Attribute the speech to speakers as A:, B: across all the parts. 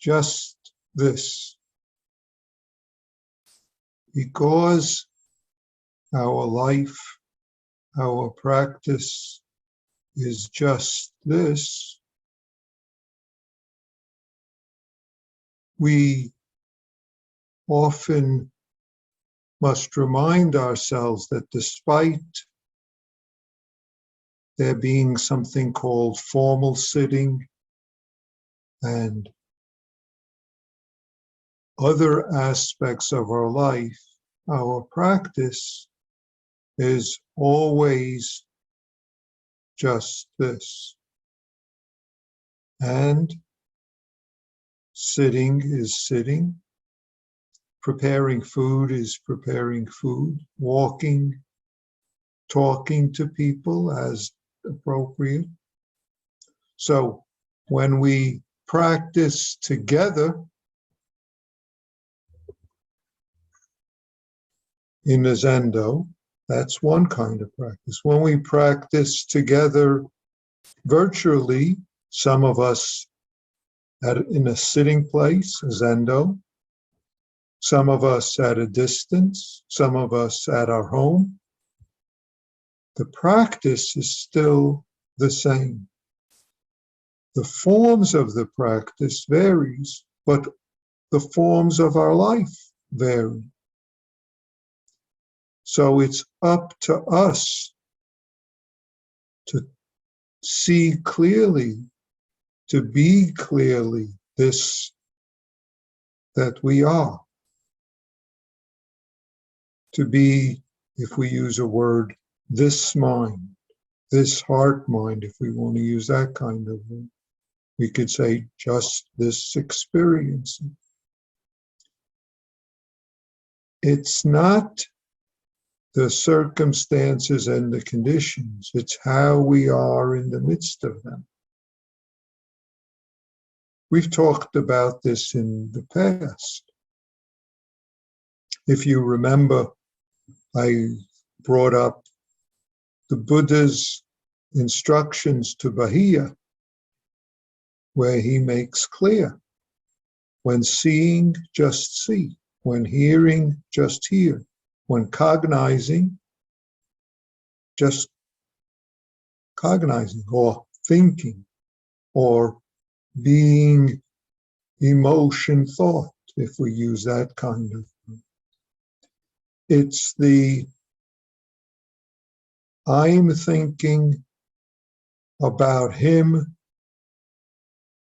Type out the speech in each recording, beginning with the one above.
A: just this. Because our life, our practice is just this, we often must remind ourselves that despite there being something called formal sitting and other aspects of our life, our practice is always just this. And sitting is sitting, preparing food is preparing food, walking, talking to people as appropriate. So when we practice together in a zendo, that's one kind of practice. When we practice together virtually, some of us in a sitting place, a zendo, some of us at a distance, some of us at our home, the practice is still the same. The forms of the practice varies, but the forms of our life vary. So it's up to us to see clearly, to be clearly this that we are. To be, if we use a word, this mind, this heart mind, if we want to use that kind of word. We could say just this experience. It's not the circumstances and the conditions, it's how we are in the midst of them. We've talked about this in the past. If you remember, I brought up the Buddha's instructions to Bahiya, where he makes clear, when seeing, just see. When hearing, just hear. When cognizing, just cognizing, or thinking, or being emotion thought, if we use that kind of thing. It's the I'm thinking about him.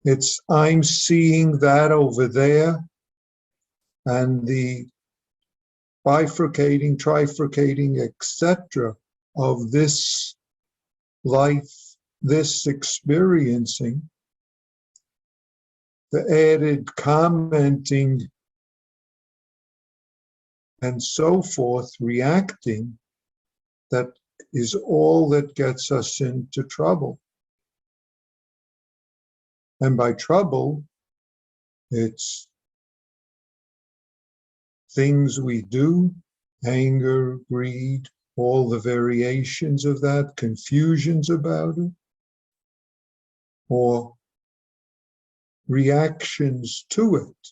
A: It's I'm seeing that over there, and the bifurcating, trifurcating, etc. of this life, this experiencing, the added commenting and so forth, reacting, that is all that gets us into trouble. And by trouble, it's things we do, anger, greed, all the variations of that, confusions about it, or reactions to it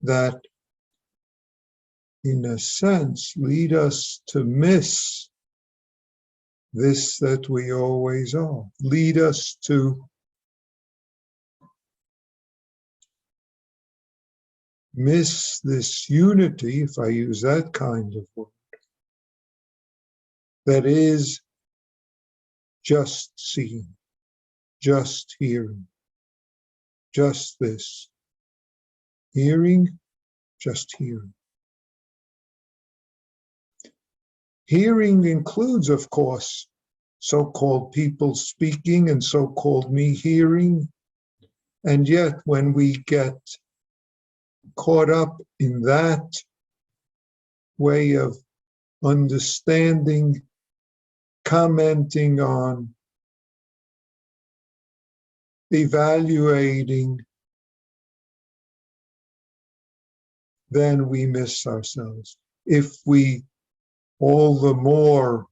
A: that, in a sense, lead us to miss this that we always are, lead us to miss this unity, if I use that kind of word, that is just seeing, just hearing, just this. Hearing, just hearing. Hearing includes, of course, so-called people speaking and so-called me hearing. And yet, when we get caught up in that way of understanding, commenting on, evaluating, then we miss ourselves. If we all the more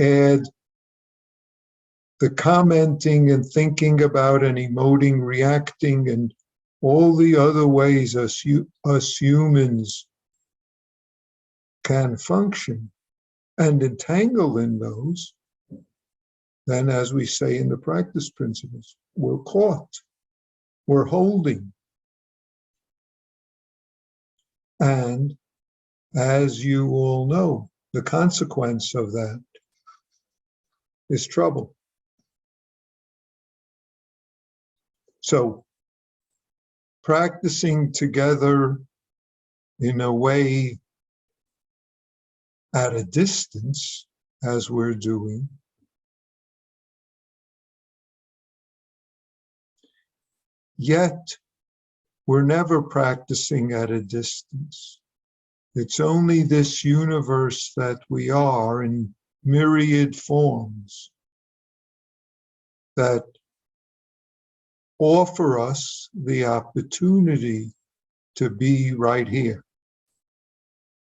A: add the commenting and thinking about and emoting, reacting and all the other ways us humans can function and entangle in those, then as we say in the practice principles, we're caught, we're holding. And as you all know, the consequence of that is trouble. So practicing together in a way at a distance, as we're doing, yet we're never practicing at a distance. It's only this universe that we are in myriad forms that offer us the opportunity to be right here.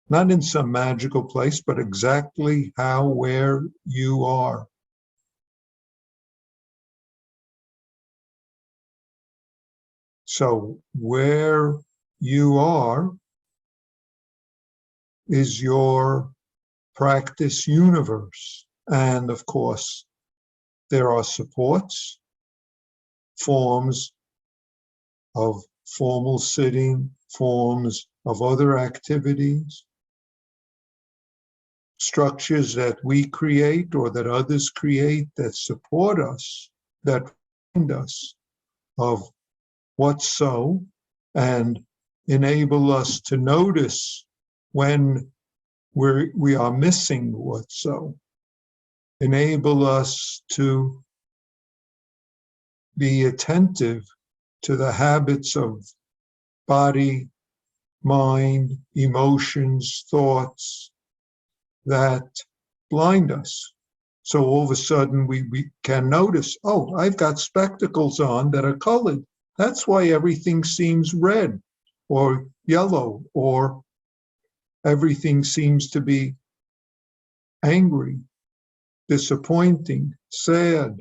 A: Not in some magical place, but exactly where you are. So where you are is your practice universe. And of course, there are supports, forms of formal sitting, forms of other activities, structures that we create or that others create that support us, that remind us of what's so, and enable us to notice when we are missing what's so, enable us to be attentive to the habits of body, mind, emotions, thoughts that blind us. So all of a sudden we can notice, oh, I've got spectacles on that are colored. That's why everything seems red or yellow, or everything seems to be angry, disappointing, sad,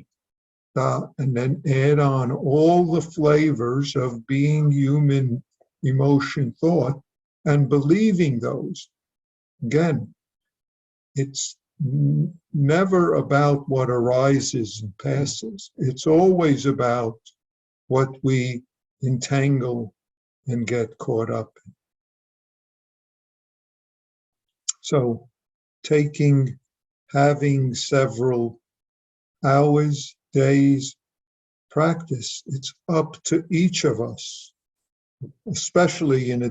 A: and then add on all the flavors of being human, emotion, thought, and believing those. Again, it's never about what arises and passes. It's always about what we entangle and get caught up in. So having several hours, days, practice, it's up to each of us, especially in a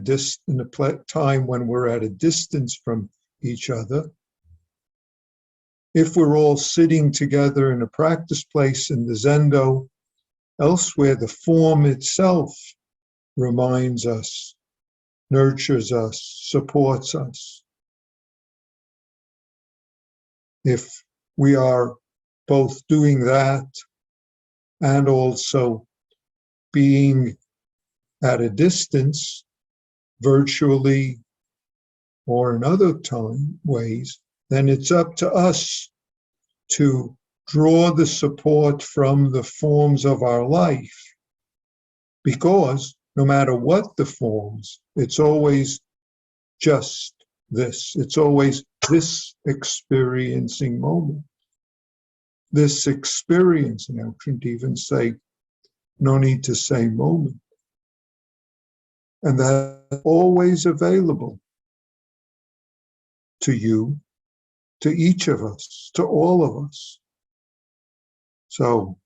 A: time when we're at a distance from each other. If we're all sitting together in a practice place in the Zendo, elsewhere the form itself reminds us, nurtures us, supports us. If we are both doing that and also being at a distance, virtually or in other ways, then it's up to us to draw the support from the forms of our life. Because no matter what the forms, it's always just this. It's always this experiencing moment. This experiencing, I shouldn't even say, no need to say moment. And that's always available to you, to each of us, to all of us. So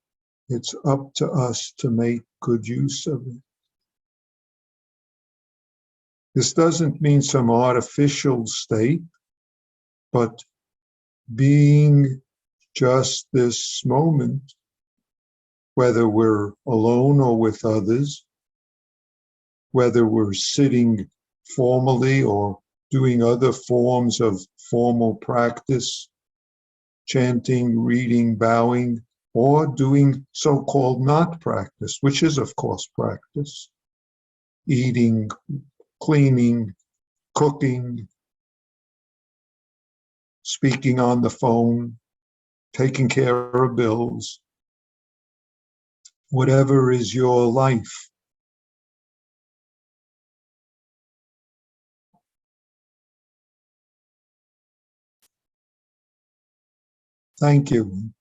A: it's up to us to make good use of it. This doesn't mean some artificial state, but being just this moment, whether we're alone or with others, whether we're sitting formally or doing other forms of formal practice, chanting, reading, bowing, or doing so-called not practice, which is, of course, practice. Eating, cleaning, cooking, speaking on the phone, taking care of bills, whatever is your life. Thank you.